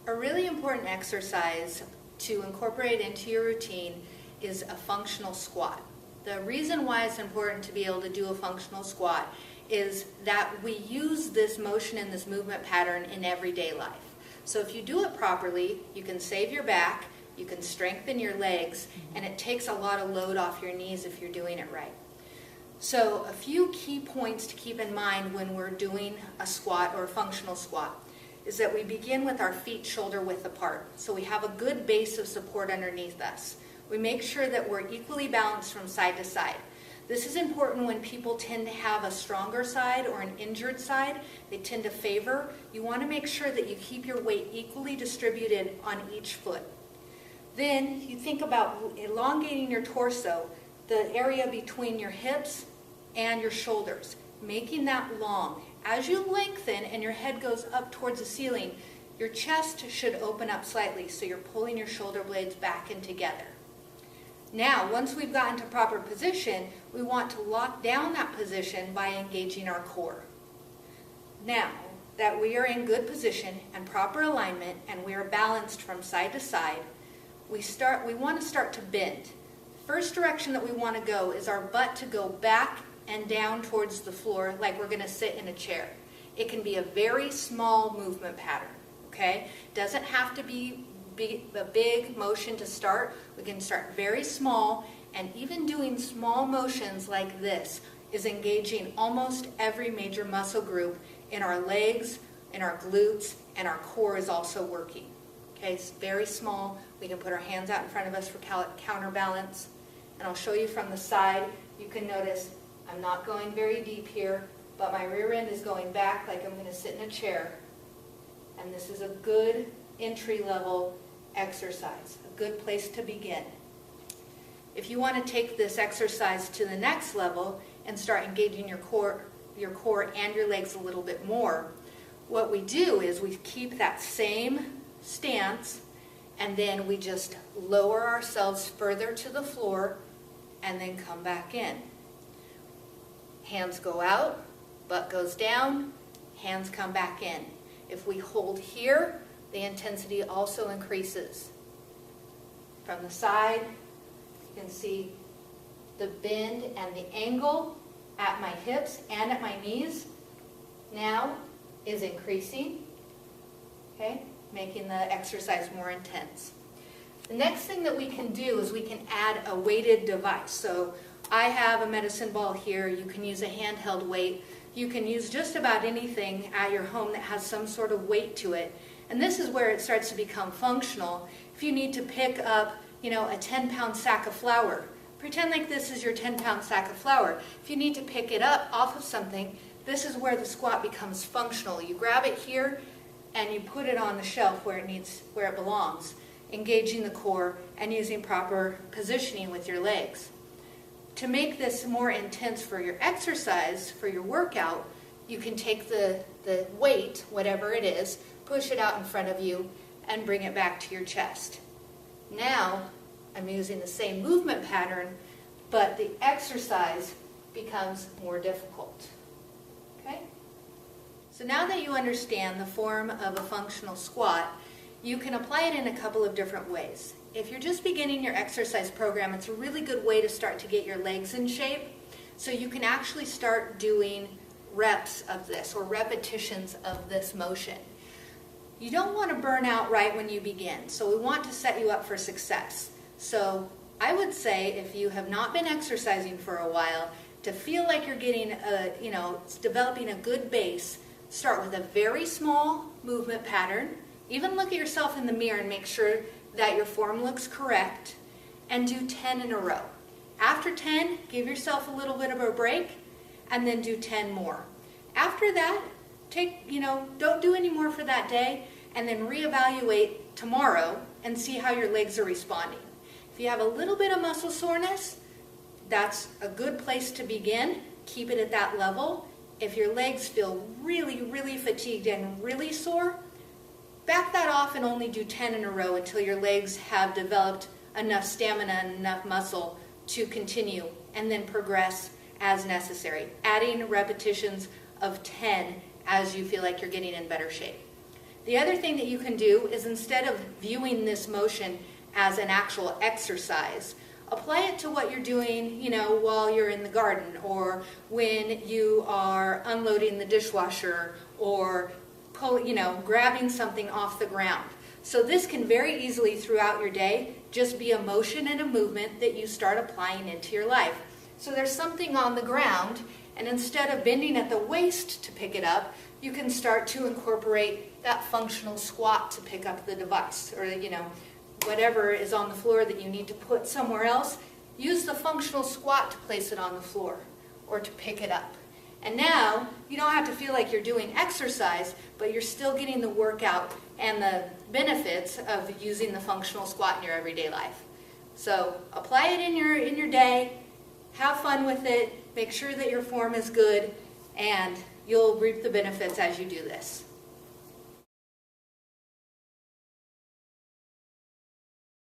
A really important exercise to incorporate into your routine is a functional squat. The reason why it's important to be able to do a functional squat is that we use this motion and this movement pattern in everyday life. So if you do it properly, you can save your back, you can strengthen your legs, and it takes a lot of load off your knees if you're doing it right. So a few key points to keep in mind when we're doing a squat or a functional squat is that we begin with our feet shoulder width apart. So we have a good base of support underneath us. We make sure that we're equally balanced from side to side. This is important when people tend to have a stronger side or an injured side. They tend to favor. You want to make sure that you keep your weight equally distributed on each foot. Then you think about elongating your torso, the area between your hips and your shoulders, making that long. As you lengthen and your head goes up towards the ceiling, your chest should open up slightly, so you're pulling your shoulder blades back in together. Now, once we've gotten to proper position, we want to lock down that position by engaging our core. Now that we are in good position and proper alignment and we are balanced from side to side, we want to start to bend. First direction that we want to go is our butt to go back and down towards the floor like we're going to sit in a chair. It can be a very small movement pattern, okay? Doesn't have to be a big motion to start. We can start very small, and even doing small motions like this is engaging almost every major muscle group in our legs, in our glutes, and our core is also working. Okay, it's very small. We can put our hands out in front of us for counterbalance, and I'll show you from the side. You can notice I'm not going very deep here, but my rear end is going back like I'm going to sit in a chair, and this is a good entry-level exercise, a good place to begin. If you want to take this exercise to the next level and start engaging your core and your legs a little bit more, what we do is we keep that same stance, and then we just lower ourselves further to the floor and then come back in. Hands go out, butt goes down, hands come back in. If we hold here, the intensity also increases. From the side, you can see the bend and the angle at my hips and at my knees now is increasing, okay, making the exercise more intense. The next thing that we can do is we can add a weighted device. So I have a medicine ball here. You can use a handheld weight. You can use just about anything at your home that has some sort of weight to it. And this is where it starts to become functional. If you need to pick up, a 10-pound sack of flour, pretend like this is your 10-pound sack of flour. If you need to pick it up off of something, this is where the squat becomes functional. You grab it here and you put it on the shelf where it belongs, engaging the core and using proper positioning with your legs. To make this more intense for your exercise, for your workout, you can take the weight, whatever it is, push it out in front of you, and bring it back to your chest. Now, I'm using the same movement pattern, but the exercise becomes more difficult. Okay? So now that you understand the form of a functional squat, you can apply it in a couple of different ways. If you're just beginning your exercise program, it's a really good way to start to get your legs in shape. So you can actually start doing reps of this or repetitions of this motion. You don't want to burn out right when you begin, so we want to set you up for success. So I would say if you have not been exercising for a while, to feel like you're getting developing a good base, start with a very small movement pattern. Even look at yourself in the mirror and make sure that your form looks correct, and do 10 in a row. After 10, give yourself a little bit of a break, and then do 10 more. After that, don't do any more for that day, and then reevaluate tomorrow and see how your legs are responding. If you have a little bit of muscle soreness, that's a good place to begin. Keep it at that level. If your legs feel really, really fatigued and really sore, back that off and only do 10 in a row until your legs have developed enough stamina and enough muscle to continue, and then progress as necessary, adding repetitions of 10 as you feel like you're getting in better shape. The other thing that you can do is, instead of viewing this motion as an actual exercise, apply it to what you're doing, while you're in the garden, or when you are unloading the dishwasher, or grabbing something off the ground. So this can very easily throughout your day just be a motion and a movement that you start applying into your life. So there's something on the ground, and instead of bending at the waist to pick it up, you can start to incorporate that functional squat to pick up the device, or whatever is on the floor that you need to put somewhere else. Use the functional squat to place it on the floor or to pick it up. And now you don't have to feel like you're doing exercise, but you're still getting the workout and the benefits of using the functional squat in your everyday life. So apply it in your day, have fun with it, make sure that your form is good, and you'll reap the benefits as you do this.